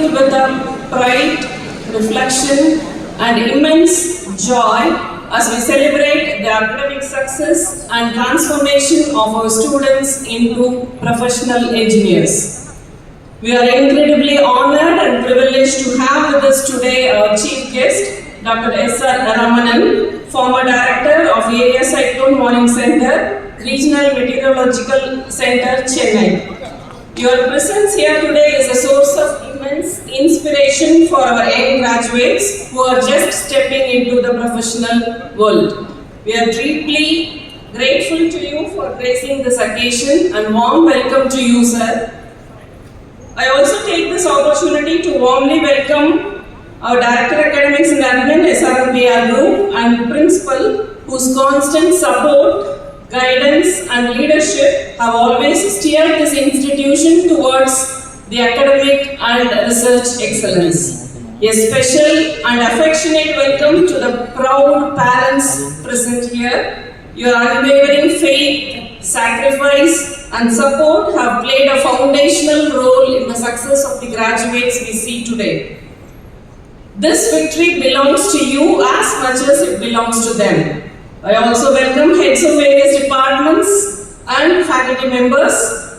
filled with a pride, reflection, and immense joy as we celebrate the academic success and transformation of our students into professional engineers. We are incredibly honored and privileged to have with us today our chief guest, Dr. S.R. Ramanan, former director of Area Cyclone Warning Center, Regional Meteorological Center, Chennai. Your presence here today is a source of immense inspiration for our young graduates who are just stepping into the professional world. We are deeply grateful to you for gracing this occasion and warm welcome to you, sir. I also take this opportunity to warmly welcome our Director Academics and Admin, SRMPR Group, and Principal, whose constant support, guidance and leadership have always steered this institution towards the academic and research excellence. A special and affectionate welcome to the proud parents present here. Your unwavering faith, sacrifice and support have played a foundational role in the success of the graduates we see today. This victory belongs to you as much as it belongs to them. I also welcome heads of various departments and faculty members.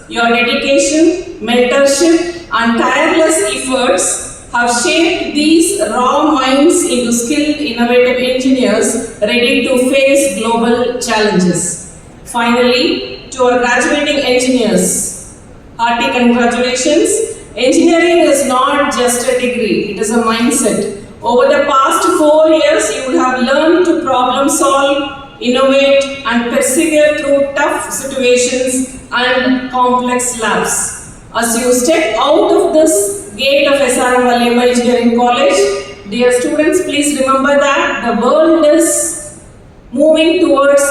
Your dedication, mentorship and tireless efforts have shaped these raw minds into skilled, innovative engineers ready to face global challenges. Finally, to our graduating engineers, hearty congratulations. Engineering is not just a degree, it is a mindset. Over the past 4 years, you would have learned to problem solve, innovate and persevere through tough situations and complex labs. As you step out of this gate of SRM Valiamma Engineering College, dear students, please remember that the world is moving towards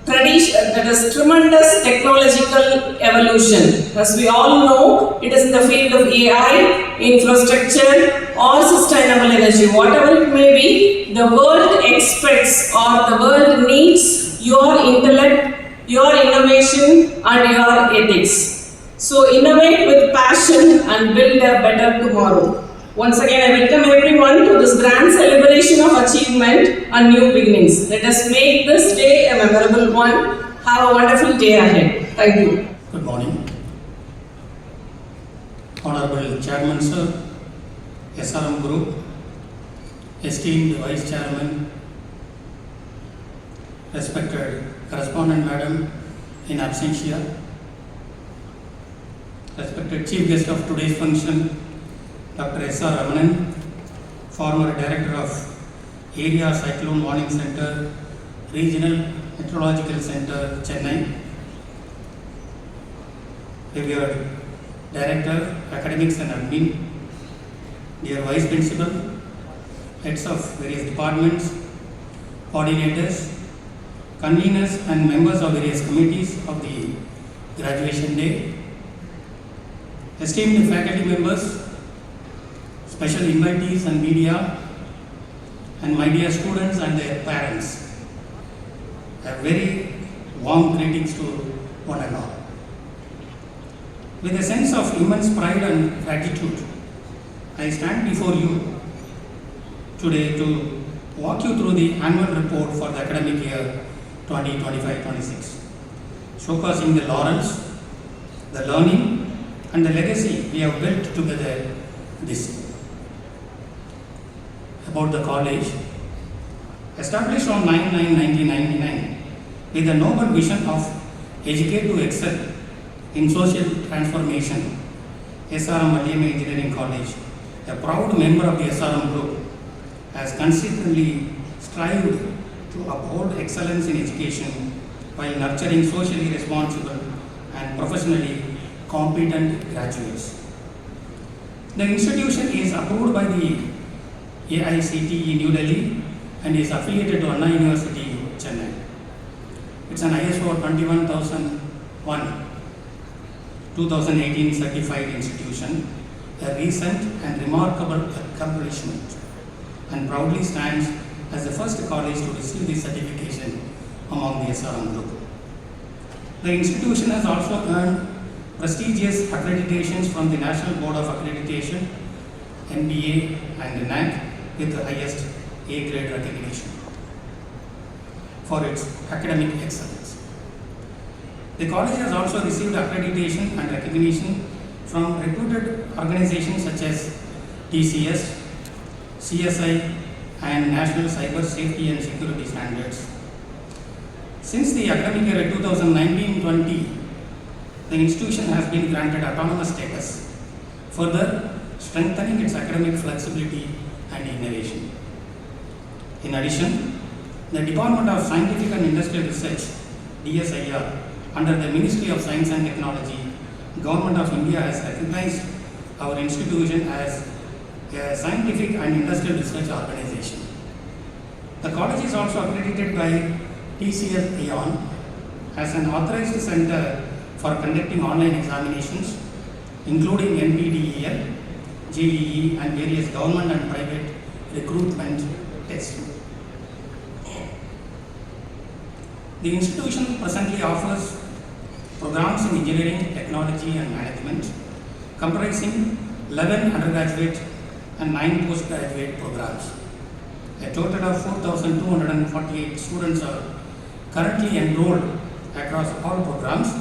that is tremendous technological evolution. As we all know, it is in the field of AI, infrastructure or sustainable energy. Whatever it may be, the world expects or the world needs your intellect, your innovation and your ethics. So innovate with passion and build a better tomorrow. Once again, I welcome everyone to this grand celebration of achievement and new beginnings. Let us make this day a memorable one. Have a wonderful day ahead. Thank you. Good morning. Honorable Chairman Sir, SRM Group, esteemed Vice Chairman, respected Correspondent Madam in absentia, respected Chief Guest of today's function, Dr. S.R. Ramanan, former Director of Area Cyclone Warning Center, Regional Meteorological Center, Chennai, revered Director, Academics and Admin, dear Vice Principal, heads of various departments, coordinators, conveners and members of various committees of the graduation day, esteemed faculty members, special invitees and media, and my dear students and their parents. A very warm greetings to one and all. With a sense of immense pride and gratitude, I stand before you today to walk you through the annual report for the academic year 2025-26, showcasing the laurels, the learning and the legacy we have built together this year. About the college, established on 9/9/1999 with the noble vision of educate to excel in social transformation, SRM Valiamma Engineering College, a proud member of the SRM Group, has consistently strived to uphold excellence in education while nurturing socially responsible and professionally competent graduates. The institution is approved by the AICTE New Delhi and is affiliated to Anna University, Chennai. It's an ISO 21001 2018 certified institution, a recent and remarkable accomplishment, and proudly stands as the first college to receive this certification among the SRM Group. The institution has also earned prestigious accreditations from the National Board of Accreditation, NBA and NAC with the highest A grade recognition for its academic excellence. The college has also received accreditation and recognition from reputed organizations such as TCS, CSI and National Cyber Safety and Security Standards. Since the academic year 2019-20, the institution has been granted autonomous status, further strengthening its academic flexibility and innovation. In addition, the Department of Scientific and Industrial Research, DSIR, under the Ministry of Science and Technology, Government of India has recognized our institution as a scientific and industrial research organization. The college is also accredited by TCS Aon as an authorized center for conducting online examinations, including NPTEL, JEE and various government and private recruitment tests. The institution presently offers programs in engineering, technology and management comprising 11 undergraduate and 9 postgraduate programs. A total of 4,248 students are currently enrolled across all programs.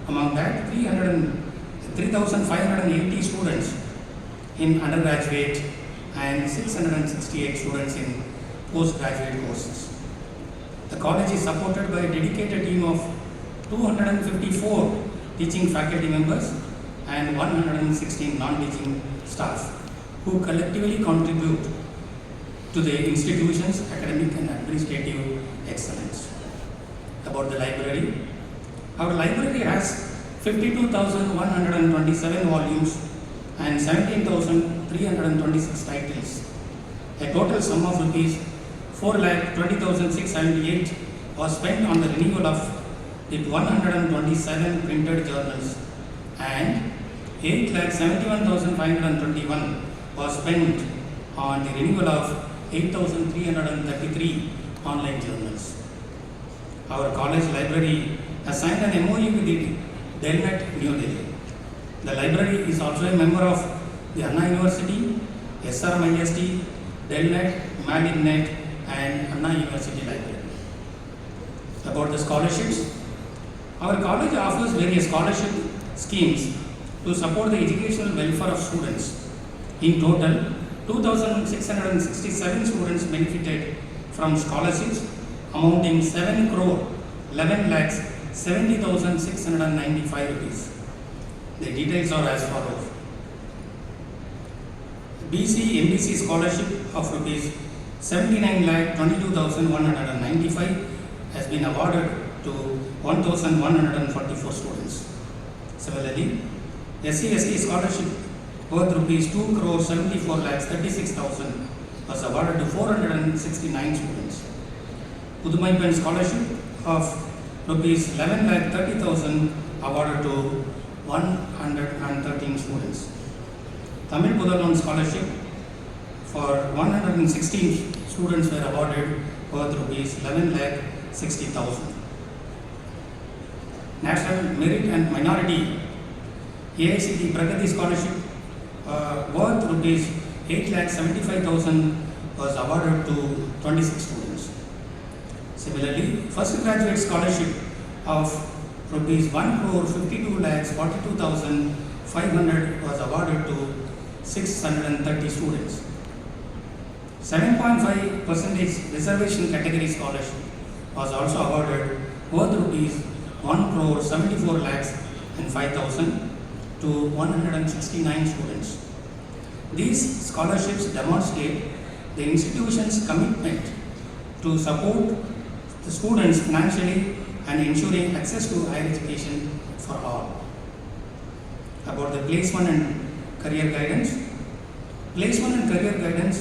Among that, 3,580 students in undergraduate and 668 students in postgraduate courses. The college is supported by a dedicated team of 254 teaching faculty members and 116 non-teaching staff who collectively contribute to the institution's academic and administrative excellence. About the library, our library has 52,127 volumes and 17,326 titles. A total sum of rupees 4,20,678 was spent on the renewal of the 127 printed journals and 8,71,521 was spent on the renewal of 8,333 online journals. Our college library has signed an MOU with the Delnet New Delhi. The library is also a member of the Anna University, SRMIST, Delnet, Malignet and Anna University Library. About the scholarships, our college offers various scholarship schemes to support the educational welfare of students. In total, 2,667 students benefited from scholarships amounting 7 crore 11 lakhs 70,695 rupees. The details are as follows. BC MBC scholarship of rupees 79 lakh 22,195 has been awarded to 1,144 students. Similarly, SC/ST scholarship worth rupees 2 crore 74 lakhs 36,000 was awarded to 469 students. Pudumaipen scholarship of rupees 11 lakh 30,000 awarded to 113 students. Tamil Pudalon scholarship for 116 students were awarded worth rupees 11 lakh 60,000. National Merit and Minority AICT Pragati scholarship worth rupees 8 lakh 75,000 was awarded to 26 students. Similarly, first graduate scholarship of rupees 1 crore 52 lakhs 42,500 was awarded to 630 students. 7.5% reservation category scholarship was also awarded worth rupees 1 crore 74 lakhs and 5,000 to 169 students. These scholarships demonstrate the institution's commitment to support the students financially and ensuring access to higher education for all. About the placement and career guidance. Placement and career guidance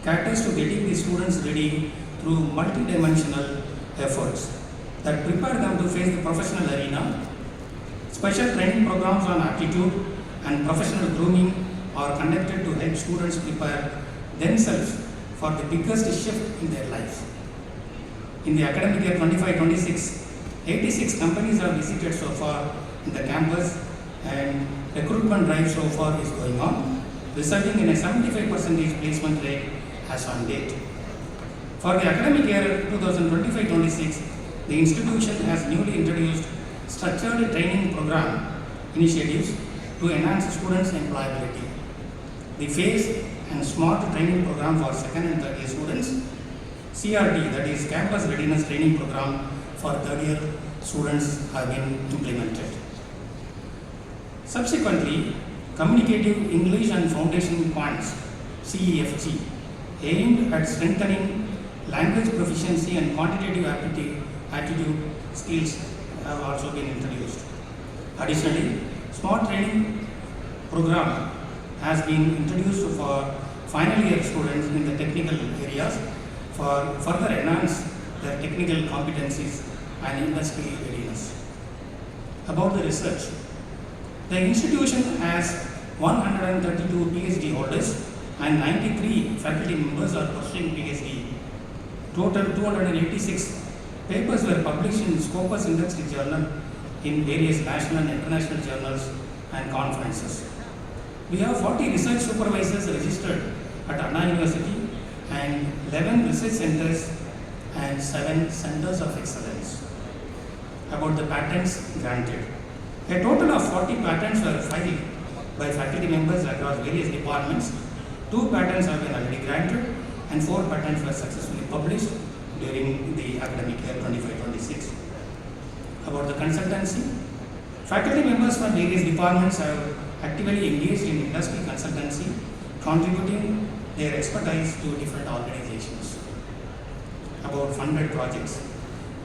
caters to getting the students ready through multidimensional efforts that prepare them to face the professional arena. Special training programs on aptitude and professional grooming are conducted to help students prepare themselves for the biggest shift in their lives. In the academic year 25-26, 86 companies are visited so far in the campus and recruitment drive so far is going on, resulting in a 75% placement rate as on date. For the academic year 2025-26, the institution has newly introduced structured training program initiatives to enhance students' employability. The phased and smart training program for second and third year students, CRT, that is Campus Readiness Training Program for third year students, have been implemented. Subsequently, Communicative English and Foundation Points, CEFG, aimed at strengthening language proficiency and quantitative aptitude skills have also been introduced. Additionally, Smart Training Program has been introduced for final year students in the technical areas for further enhance their technical competencies and industry readiness. About the research, the institution has 132 PhD holders and 93 faculty members are pursuing PhD. Total 286 papers were published in Scopus Industry Journal in various national and international journals and conferences. We have 40 research supervisors registered at Anna University and 11 research centers and 7 centers of excellence. About the patents granted, a total of 40 patents were filed by faculty members across various departments. 2 patents have been already granted and 4 patents were successfully published during the academic year 25-26. About the consultancy, faculty members from various departments have actively engaged in industry consultancy, contributing their expertise to different organizations. About funded projects,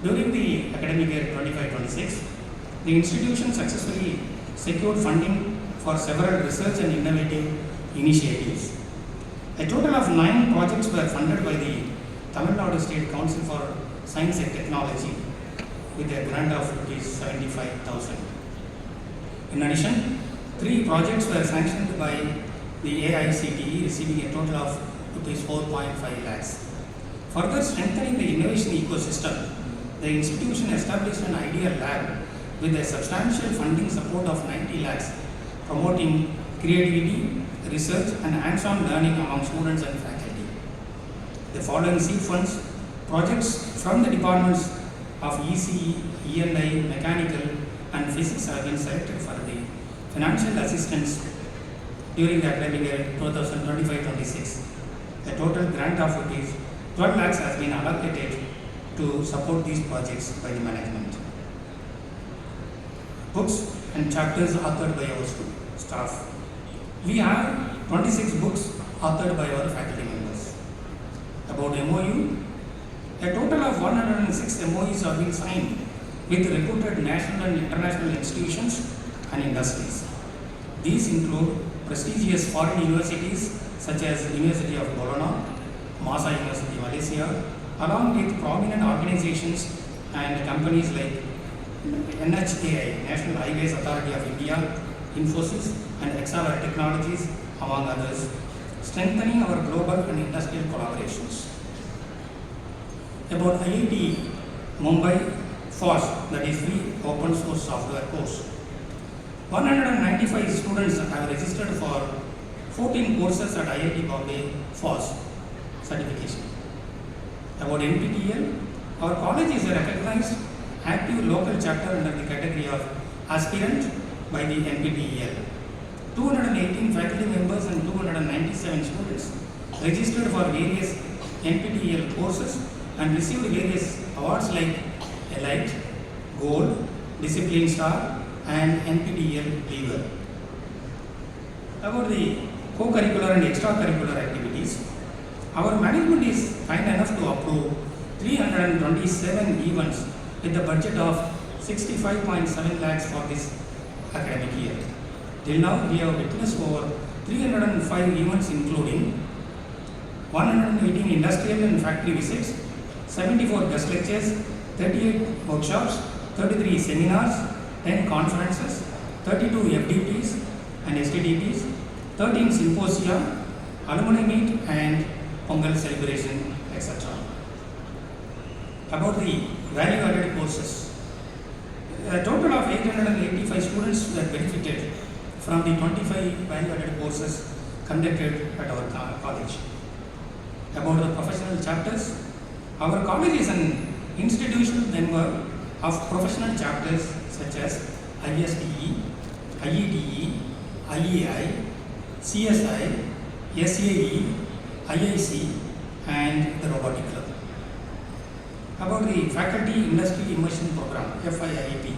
during the academic year 25-26, the institution successfully secured funding for several research and innovative initiatives. A total of 9 projects were funded by the Tamil Nadu State Council for Science and Technology with a grant of ₹75,000. In addition, 3 projects were sanctioned by the AICTE, receiving a total of ₹4.5 lakhs. Further strengthening the innovation ecosystem, the institution established an Idea Lab with a substantial funding support of 90 lakhs, promoting creativity, research and hands-on learning among students and faculty. The following seed funds projects from the departments of ECE, E&I, Mechanical and Physics have been selected for the financial assistance during the academic year 2025-26. A total grant of ₹12 lakhs has been allocated to support these projects by the management. Books and chapters authored by our staff. We have 26 books authored by our faculty members. About MOU, a total of 106 MOUs have been signed with reputed national and international institutions and industries. These include prestigious foreign universities such as University of Bologna, Masa University, Malaysia, along with prominent organizations and companies like NHAI, National Highways Authority of India, Infosys and Exavar Technologies, among others, strengthening our global and industrial collaborations. About IIT Mumbai FOSS, that is free open source software course. 195 students have registered for 14 courses at IIT Bombay FOSS certification. About NPTEL, our college is a recognized active local chapter under the category of aspirant by the NPTEL. 218 faculty members and 297 students registered for various NPTEL courses and received various awards like Elite, Gold, Discipline Star and NPTEL Leader. About the co-curricular and extracurricular activities, our management is kind enough to approve 327 events with a budget of 65.7 lakhs for this academic year. Till now, we have witnessed over 305 events including 118 industrial and factory visits, 74 guest lectures, 38 workshops, 33 seminars, 10 conferences, 32 FDPs and STDPs, 13 symposia, alumni meet and Pongal celebration, etc. About the value-added courses, A total of 885 students were benefited from the 25 value-added courses conducted at our college. About the professional chapters, our college is an institutional member of professional chapters such as ISTE, IETE, IEI, CSI, SAE, IIC, and the Robotic Club. About the Faculty Industry Immersion Program, FIIP,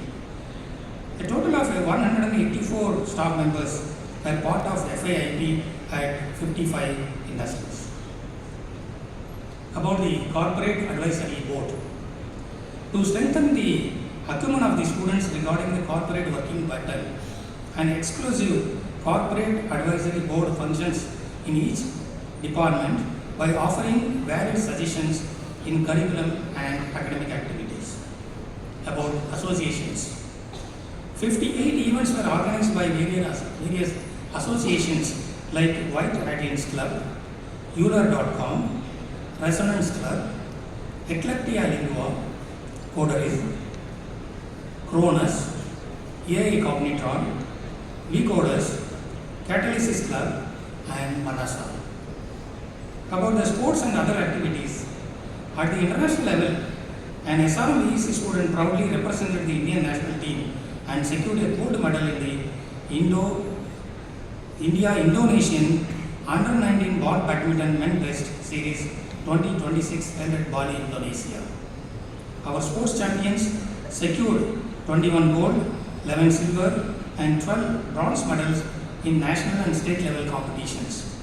a total of 184 staff members were part of FIIP at 55 industries. About the Corporate Advisory Board, to strengthen the acumen of the students regarding the corporate working pattern, an exclusive corporate advisory board functions in each department by offering varied suggestions in curriculum and academic activities. About associations, 58 events were organized by various associations like White Radiance Club, Euler.com, Resonance Club, Eclectia Lingua, Coderis, Cronus, AI Cognitron, Vcoders, Catalysis Club, and Manasa. About the sports and other activities, at the international level, an SRM EEC student proudly represented the Indian national team and secured a gold medal in the India-Indonesian Under-19 Ball Badminton Men Test Series 2026 held at Bali, Indonesia. Our sports champions secured 21 gold, 11 silver, and 12 bronze medals in national and state level competitions.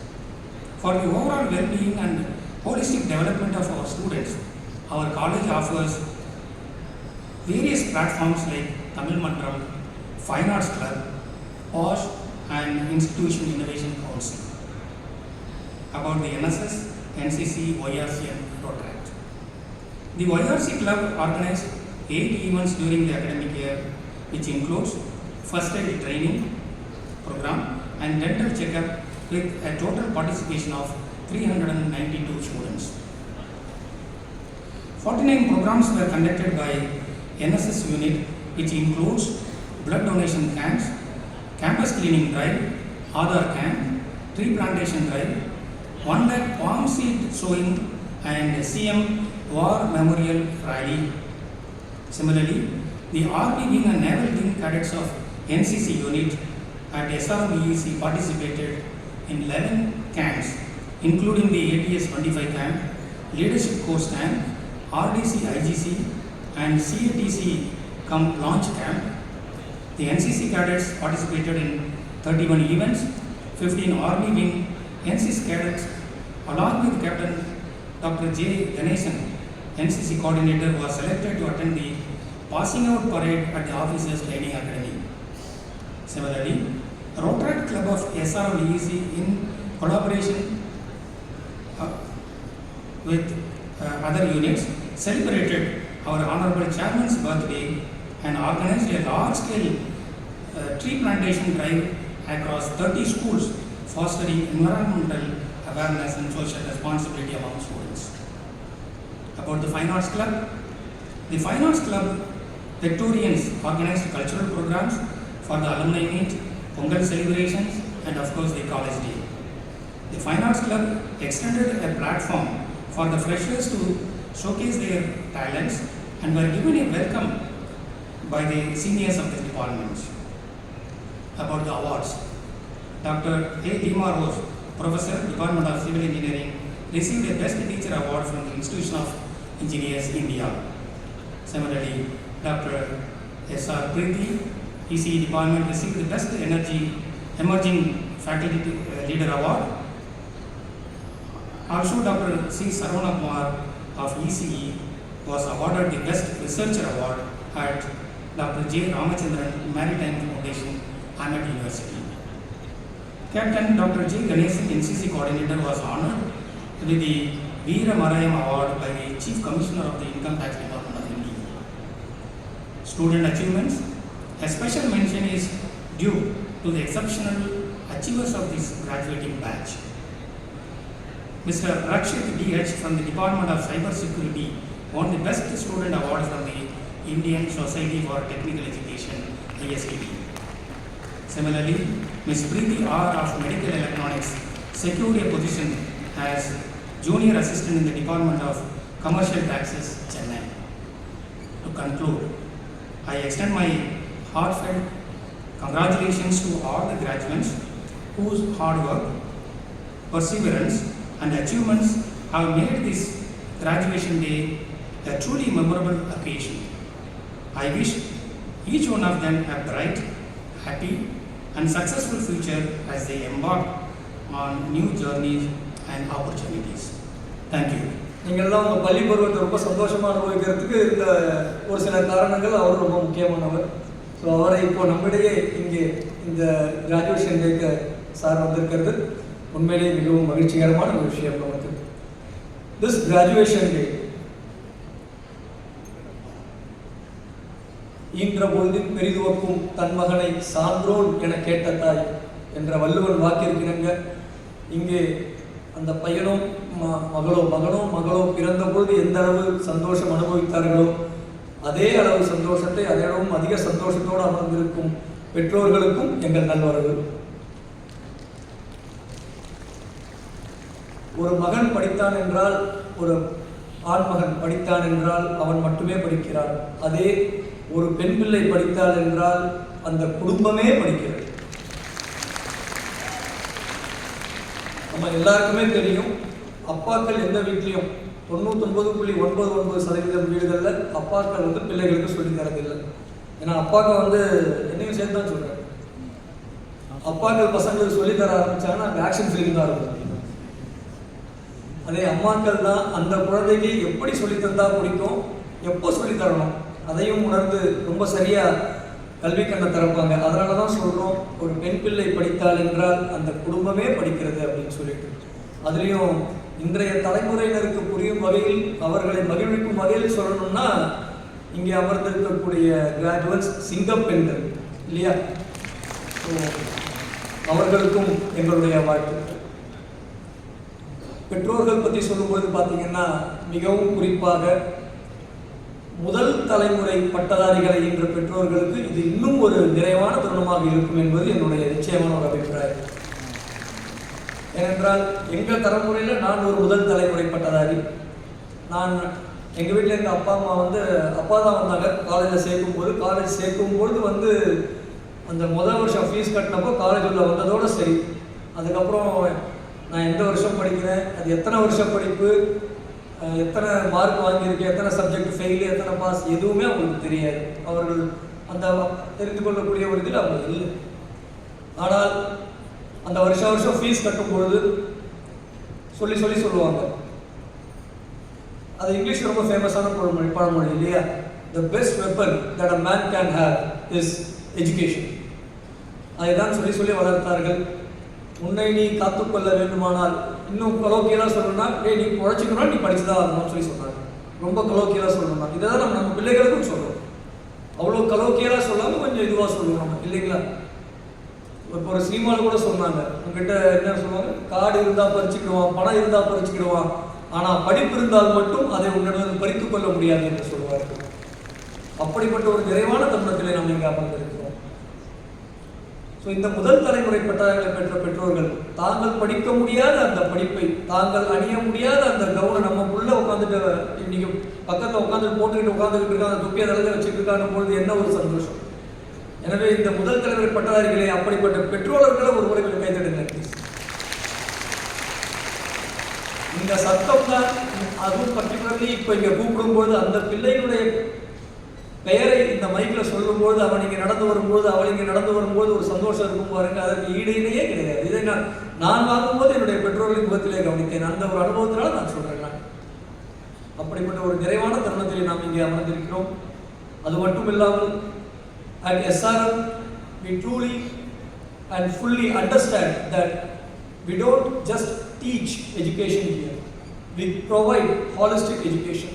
For the overall well-being and holistic development of our students, our college offers various platforms like Tamil Mandram, Fine Arts Club, POSH, and Institution Innovation Council. About the NSS, NCC, YRC, and Rotaract. The YRC Club organized 8 events during the academic year, which includes first aid training program and dental checkup with a total participation of 392 students. 49 programs were conducted by NSS unit, which includes blood donation camps, campus cleaning drive, Aadhaar camp, tree plantation drive, 1 lakh palm seed sowing, and CM War Memorial Rally. Similarly, the RP wing and naval wing cadets of NCC unit at SRM EEC participated in 11 camps, including the ATS 25 camp, leadership course camp, RDC IGC, and CATC launch camp. The NCC cadets participated in 31 events, 15 Army wing NCC cadets, along with Captain Dr. J. Ganesan, NCC coordinator, was selected to attend the passing out parade at the Officers Training Academy. Similarly, Rotaract Club of SRM EEC, in collaboration with other units, celebrated our Honorable Chairman's birthday and organized a large-scale tree plantation drive across 30 schools, fostering environmental awareness and social responsibility among students. About the Fine Arts Club, the Fine Arts Club Victorians organized cultural programs for the alumni meet, Pongal celebrations, and of course the college day. The Fine Arts Club extended a platform for the freshers to showcase their talents and were given a welcome by the seniors of the department. About the awards, Dr. A. Lima Rose, Professor, Department of Civil Engineering, received a Best Teacher Award from the Institution of Engineers, India. Similarly, Dr. S.R. Preeti, ECE Department, received the Best Emerging Faculty Leader Award. Also, Dr. C. Sarvana Kumar of ECE was awarded the Best Researcher Award at Dr. J. Ramachandran Maritime Foundation, Ahmed University. Captain Dr. J. Ganesan, NCC Coordinator, was honored with the Veera Marayam Award by the Chief Commissioner of the Income Tax Department of India. Student achievements. A special mention is due to the exceptional achievers of this graduating batch. Mr. Rakshit D.H. from the Department of Cyber Security won the Best Student Award from the Indian Society for Technical Education. CSTD. Similarly, Ms. Preeti R. of Medical Electronics secured a position as Junior Assistant in the Department of Commercial Taxes, Chennai. To conclude, I extend my heartfelt congratulations to all the graduates whose hard work, perseverance and achievements have made this graduation day a truly memorable occasion. I wish each one of them a bright, happy and successful future as they embark on new journeys and opportunities. Thank you. நீங்கள்லாம் உங்கள் பள்ளி பருவத்தை ரொம்ப சந்தோஷமாக அனுபவிக்கிறதுக்கு இந்த ஒரு சில காரணங்கள் அவர் ரொம்ப முக்கியமானவர். ஸோ அவரை இப்போ நம்மிடையே இங்கே இந்த கிராஜுவேஷன் டேக்கு சார் வந்திருக்கிறது உண்மையிலேயே மிகவும் மகிழ்ச்சிகரமான ஒரு விஷயம் நமக்கு. திஸ் கிராஜுவேஷன் டே ஈன்ற பொழுதில் பெரிதுவக்கும் தன் மகனை சான்றோன் என கேட்ட தாய் என்ற வள்ளுவன் வாக்கிற்கிணங்க இங்கே அந்த பையனோ மகனோ பிறந்த பொழுது எந்த அளவு சந்தோஷம் அனுபவித்தார்களோ அதே அளவு சந்தோஷத்தை அதே அளவும் அதிக சந்தோஷத்தோடு அமர்ந்திருக்கும் பெற்றோர்களுக்கும் எங்கள் நல்வரவு. ஒரு மகன் படித்தான் என்றால், ஒரு ஆண் மகன் படித்தான் என்றால் அவன் மட்டுமே படிக்கிறான். அதே ஒரு பெண் பிள்ளை படித்தாள் என்றால் அந்த குடும்பமே படிக்கிறது. நம்ம எல்லாருக்குமே தெரியும், அப்பாக்கள் எந்த வீட்லையும் 99.99% வீடுகளில் அப்பாக்கள் பிள்ளைகளுக்கு சொல்லி தரதில்லை. ஏன்னா அப்பாக்கள் என்னையும் சேர்த்து தான் சொல்கிறேன், அப்பாக்கள் பசங்களுக்கு சொல்லி தர ஆரம்பிச்சாங்கன்னா அந்த ஆக்ஷன் ஃபிலிம் தான் இருக்கும். அதே அம்மாக்கள் தான் அந்த குழந்தைக்கு எப்படி சொல்லி தந்தா பிடிக்கும், எப்போ சொல்லி தரணும் அதையும் உணர்ந்து ரொம்ப சரியாக கல்வி கண்ணை திறப்பாங்க. அதனால தான் சொல்கிறோம், ஒரு பெண் பிள்ளை படித்தாள் என்றால் அந்த குடும்பமே படிக்கிறது அப்படின்னு சொல்லிட்டு. அதுலேயும் இன்றைய தலைமுறையினருக்கு புரியும் வகையில், அவர்களை மகிழ்விக்கும் வகையில் சொல்லணும்னா, இங்கே அமர்ந்திருக்கக்கூடிய கிராஜுவேட்ஸ் சிங்கப் பெண்கள் இல்லையா? ஸோ அவர்களுக்கும் எங்களுடைய வாழ்த்துக்கள். பெற்றோர்கள் பற்றி சொல்லும்போது பார்த்தீங்கன்னா, மிகவும் குறிப்பாக முதல் தலைமுறை பட்டதாரிகளை என்ற பெற்றோர்களுக்கு இது இன்னும் ஒரு நிறைவான தருணமாக இருக்கும் என்பது என்னுடைய நிச்சயமான ஒரு அபிப்பிராயம். ஏனென்றால் எங்கள் தலைமுறையில் நான் ஒரு முதல் தலைமுறை பட்டதாரி. நான் எங்கள் வீட்டில் எங்கள் அப்பா அம்மா அப்பா தான் வந்தாங்க காலேஜில் சேர்க்கும்பொழுது அந்த முதல் வருஷம் ஃபீஸ் கட்டினப்போ காலேஜ் உள்ள வந்ததோடு சரி. அதுக்கப்புறம் நான் எந்த வருஷம் படிக்கிறேன், அது எத்தனை வருஷம் படிப்பு, எத்தனை மார்க் வாங்கியிருக்கேன், எத்தனை சப்ஜெக்ட் ஃபெயிலு, எத்தனை பாஸ், எதுவுமே அவங்களுக்கு தெரியாது. அவர்கள் அந்த தெரிந்து கொள்ளக்கூடிய ஒரு இதில் அவங்க இல்லை. ஆனால் அந்த வருஷம் ஃபீஸ் கட்டும் பொழுது சொல்லுவாங்க. அது இங்கிலீஷ் ரொம்ப ஃபேமஸான பழமொழி இல்லையா? The best weapon that a man can have is education. அதை தான் சொல்லி வளர்த்தார்கள். உன்னை நீ காத்துக்கொள்ள வேண்டுமானால், இன்னும் கலோக்கியலாக சொல்லணும்னா, நீ உழைச்சிக்கணும், நீ படிச்சுதான் ஆகணும்னு சொன்னாங்க. ரொம்ப கலோக்கியலாக சொல்லணும்னா இதை தான் நம்ம பிள்ளைகளுக்கும் சொல்கிறோம். அவ்வளோ கலோக்கியலாக சொல்லாமல் கொஞ்சம் இதுவாக சொல்லுவோம் நம்ம இல்லைங்களா? இப்போ ஒரு சினிமாவில் கூட சொன்னாங்க, உங்ககிட்ட என்ன சொல்லுவாங்க, காடு இருந்தால் பறிச்சுக்கிடுவான், பணம் இருந்தால் பறிச்சுக்கிடுவான், ஆனால் படிப்பு இருந்தால் மட்டும் அதை உன்னிடம் பறித்து கொள்ள முடியாது என்று சொல்லுவார்கள். அப்படிப்பட்ட ஒரு நிறைவான தருணத்திலே நாம் இங்கே அமர்ந்திருக்கிறோம். ஸோ இந்த முதல் தலைமுறை பட்டதாரிகளை பெற்ற பெற்றோர்கள் தாங்கள் படிக்க முடியாத அந்த படிப்பை, தாங்கள் அணிய முடியாத அந்த கவுனை நம்ம உள்ள உட்காந்துட்டு இன்னைக்கு பக்கத்தில் உட்காந்துட்டு போட்டுக்கிட்டு உட்காந்துக்கிட்டு இருக்கா, அந்த தொப்பியை தலையில் வச்சுட்டு இருக்கான பொழுது என்ன ஒரு சந்தோஷம். எனவே இந்த முதல் தலைமுறை பட்டதாரிகளை, அப்படிப்பட்ட பெற்றோர்களை ஒரு முறை கைதடுங்க. இந்த சத்தம் தான், அதுவும் பர்டிகுலர்லி இப்போ இங்கே கூப்பிடும்போது அந்த பிள்ளைகளுடைய பெயரை இந்த மைக்கில் சொல்லும்போது, அவன் இங்கே நடந்து வரும்போது, அவள் இங்கே நடந்து வரும்போது ஒரு சந்தோஷம் இருக்கும் பாருங்க, அதற்கு ஈடையிலேயே கிடையாது. இதை நான் வாங்கும்போது என்னுடைய பெற்றோர்களின் முகத்திலே கவனித்தேன். அந்த ஒரு அனுபவத்தினால நான் சொல்கிறேன். அப்படிப்பட்ட ஒரு நிறைவான தருணத்திலே நாம் இங்கே அமர்ந்திருக்கிறோம். அது மட்டும் இல்லாமல் at SRM we truly and fully understand that we don't just teach education here, we provide holistic education.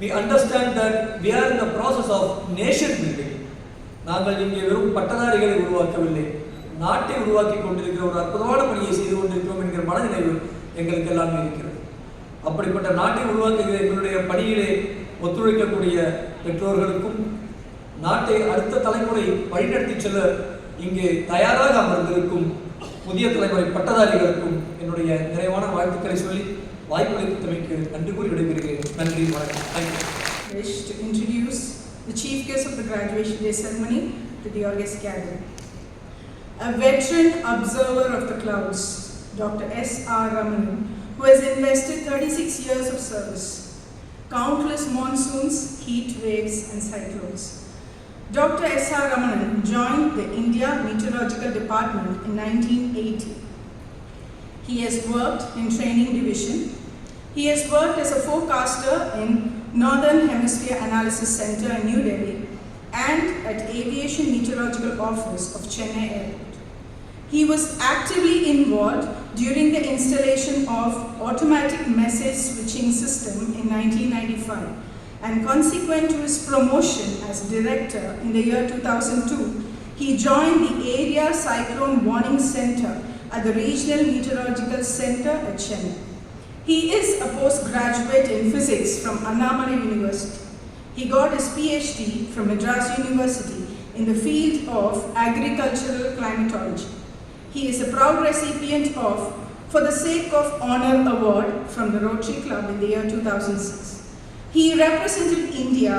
We understand that we are in the process of nation building. நாங்கள் இங்கே வெறும் பட்டதாரிகளை உருவாக்கவில்லை, நாட்டை உருவாக்கி கொண்டிருக்கிற ஒரு அற்புதமான பணியை செய்து கொண்டிருக்கிறோம் என்கிற மனநினைவு எங்களுக்கு எல்லாமே இருக்கிறது. அப்படிப்பட்ட நாட்டை உருவாக்குகிற எங்களுடைய பணியிலே ஒத்துழைக்கக்கூடிய பெற்றோர்களுக்கும் நாட்டை அடுத்த தலைமுறை வழிநடத்தி செல்ல இங்கே தயாராக அமர்ந்திருக்கும் புதிய தலைமுறை பட்டதாரிகளுக்கும் என்னுடைய நிறைவான வாழ்த்துக்களை சொல்லி வாய்ப்பளித்தமைக்கு நன்றி கூறி விடைபெறுகிறேன். நன்றி, வணக்கம். Thank you. Wish to introduce the chief guest of the graduation day ceremony to the august gathering. A veteran observer of the clouds, Dr. S.R. Ramanan, who has invested 36 years of service, countless monsoons, heat waves and cyclones. Dr. S.R. Ramanan joined the India Meteorological Department in 1980. He has worked in Training Division. He has worked as a forecaster in Northern Hemisphere Analysis Center in New Delhi and at Aviation Meteorological Office of Chennai Airport. He was actively involved during the installation of automatic message switching system in 1995, and consequent to his promotion as director in the year 2002, he joined the Area Cyclone Warning Center at the Regional Meteorological Center at Chennai. He is a postgraduate in physics from Annamalai University. He got his PhD from Madras University in the field of agricultural climatology. He is a proud recipient of For the Sake of Honor Award from the Rotary Club in the year 2006. He represented India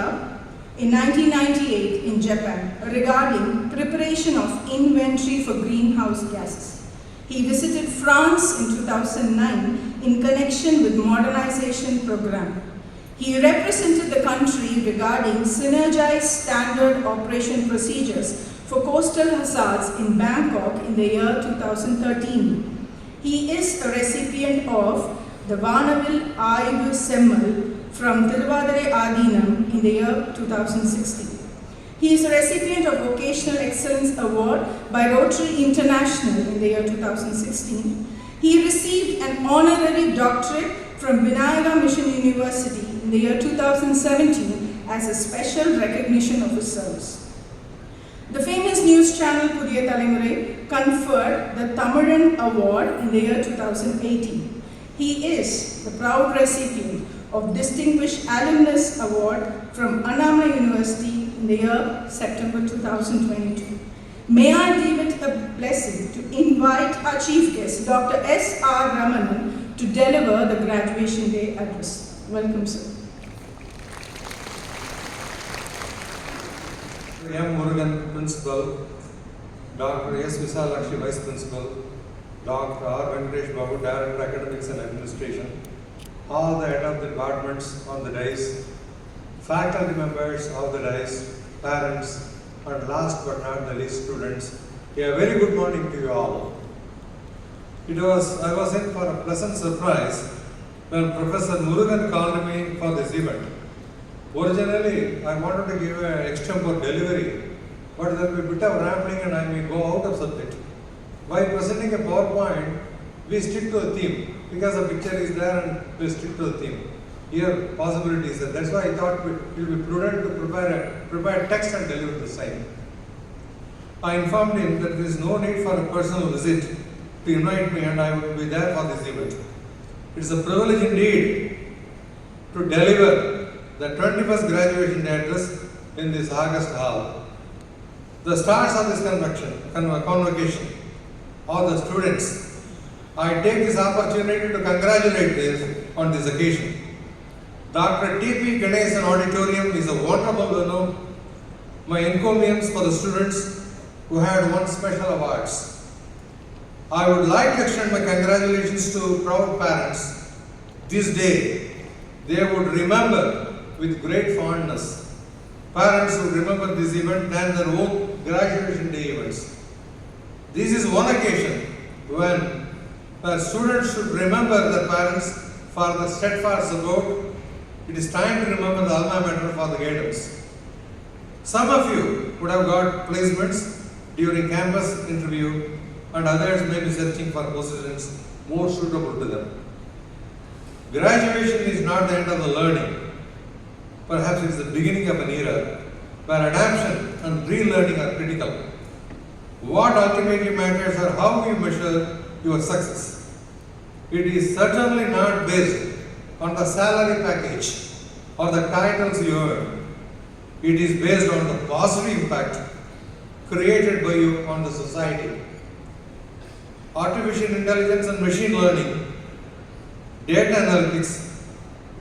in 1998 in Japan regarding preparation of inventory for greenhouse gases. He visited France in 2009 in connection with modernization program. He represented the country regarding synergized standard operation procedures for coastal hazards in Bangkok in the year 2013. He is a recipient of the Vanavil Aivu Semmal from Tiruvadare Adinam in the year 2016. He is a recipient of Vocational Excellence Award by Rotary International in the year 2016. He received an honorary doctorate from Vinayaga Mission University in the year 2017 as a special recognition of his service. The famous news channel Pudhiya Thalamurai conferred the Tamilan Award in the year 2018. He is the proud recipient of Distinguished Alumnus Award from Annamalai University in the year September 2022. May I deem it a blessing to invite our chief guest, Dr. S.R. Ramanan, to deliver the graduation day address. Welcome, sir. M. Murugan, Principal, Dr. S. Visalakshi, Vice Principal, Dr. R. Venkatesh Babu, Director, Academics and Administration, all the head of the departments on the dais, faculty members of the dais, parents, and last but not the least, students. A very good morning to you all. I was in for a pleasant surprise when Professor Murugan called me for this event. Originally, I wanted to give an extempore delivery, but there will be a bit of rambling and I may go out of subject. While presenting a PowerPoint, we stick to the theme because the picture is there and we stick to the theme. Here, possibilities are. That's why I thought it will be prudent to prepare text and deliver the same. I informed him that there is no need for a personal visit to invite me and I will be there for this event. It is a privilege indeed to deliver the 21st graduation day address in this August hall. The stars of this convocation are the students. I take this opportunity to congratulate them on this occasion. Dr. T.P. Ganesan Auditorium is a wonderful venue. My encomiums for the students who had won special awards. I would like to extend my congratulations to proud parents. This day, they would remember with great fondness. Parents would remember this event than their own graduation day events. This is one occasion when students should remember their parents for the steadfast support. It is time to remember the alma mater for the guidance. Some of you would have got placements during campus interview and others may be searching for positions more suitable to them. Graduation is not the end of the learning. Perhaps it is the beginning of an era where adaptation and relearning are critical. What ultimately matters are how you measure your success. It is certainly not based on the salary package or the titles you earn. It is based on the positive impact created by you on the society. Artificial intelligence and machine learning, data analytics,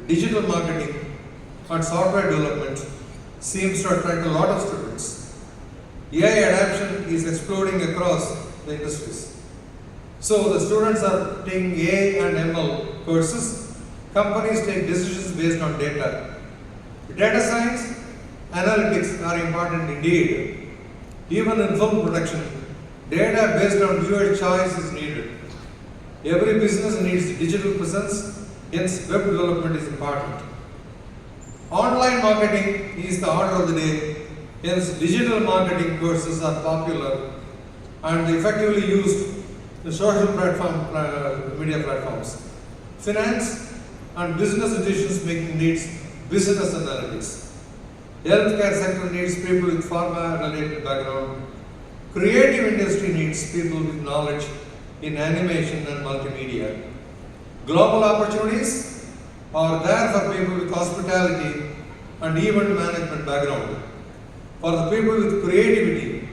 digital marketing, and software development seems to attract a lot of students. AI adoption is exploding across the industries. So the students are taking AI and ML courses. Companies take decisions based on data. Data science, analytics are important indeed. Even in film production, data based on viewer choice is needed. Every business needs digital presence, hence web development is important. Online marketing is the order of the day, hence digital marketing courses are popular and effectively used in social media platforms. Finance and business decisions making needs business analytics. Healthcare sector needs people with pharma related background. Creative industry needs people with knowledge in animation and multimedia. Global opportunities are there for people with hospitality and event management background. For the people with creativity,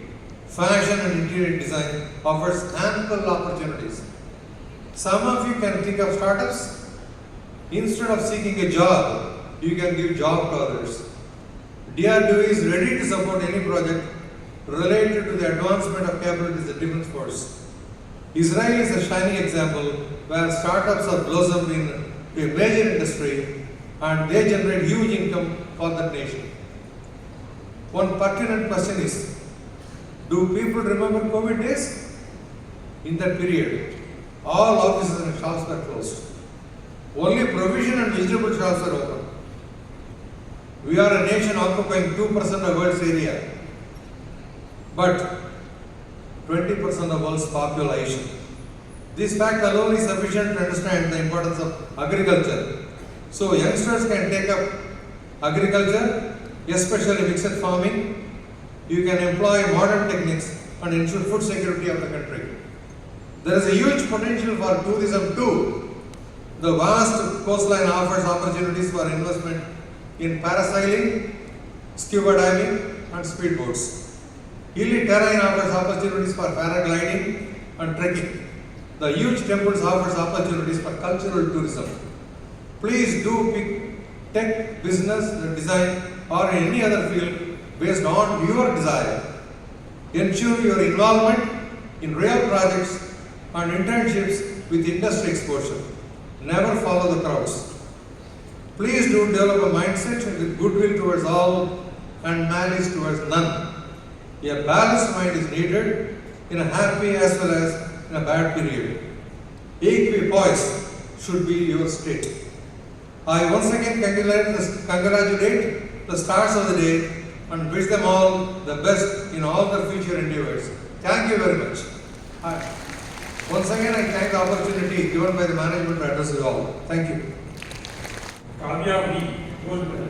fashion and interior design offers ample opportunities. Some of you can think of startups. Instead of seeking a job, you can give job to others. DRDO is ready to support any project related to the advancement of capabilities of the defense force. Israel is a shining example where startups have blossomed into a major industry and they generate huge income for the nation. One pertinent question is, do people remember COVID days? In that period, all offices and shops were closed. Only provision and vegetable shops were open. We are a nation occupying 2% of the world's area, but 20% of the world's population. This fact alone is sufficient to understand the importance of agriculture. So youngsters can take up agriculture, especially mixed farming. You can employ modern techniques and ensure food security of the country. There is a huge potential for tourism too. The vast coastline offers opportunities for investment in parasailing, scuba diving and speedboats. Hilly terrain offers opportunities for paragliding and trekking. The huge temples offers opportunities for cultural tourism. Please do pick tech, business, design or any other field based on your desire. Ensure your involvement in real projects and internships with industry exposure. Never follow the crowds. Please do develop a mindset with goodwill towards all and malice towards none. A balanced mind is needed in a happy as well as in a bad period. Equipoise should be your state. I once again congratulate the stars of the day and wish them all the best in all their future endeavors. Thank you very much. Once again, I thank the opportunity given by the management to address you all. Thank you. Kavya B. Gold medal.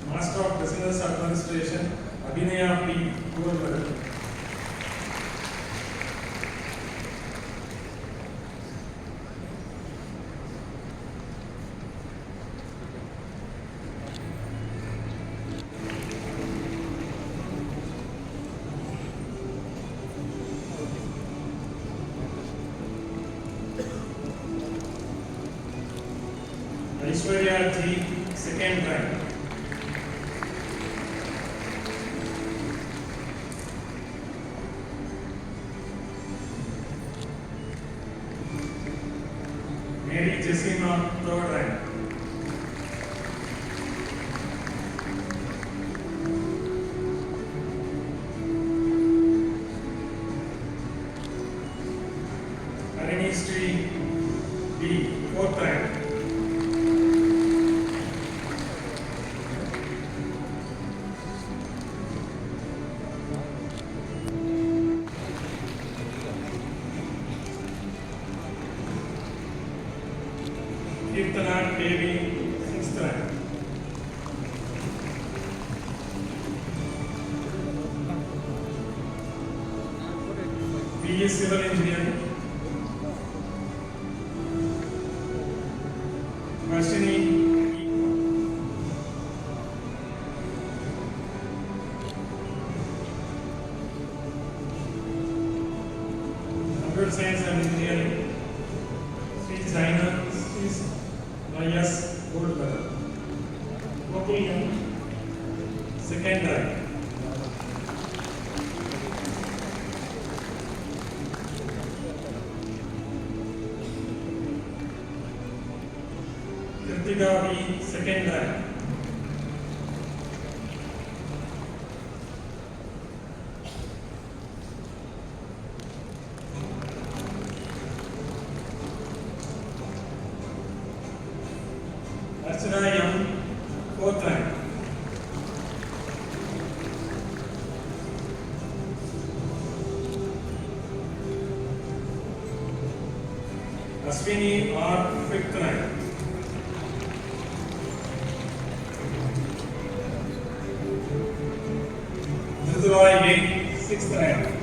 Master of Business Administration, Abhinaya P. Gold medal. Aishwarya G. Second rank. Mary Jessima, third rank. Harini Sri B, fourth rank. Kirtana Devi, sixth rank. BE Civil Engineering. Ashwini Computer Science and Engineering. Sri China is YS Gold Medal. Gokul second rank. Kritika B second rank. Archana M fourth rank. Ashwini R fifth rank. Roy A sixth rank.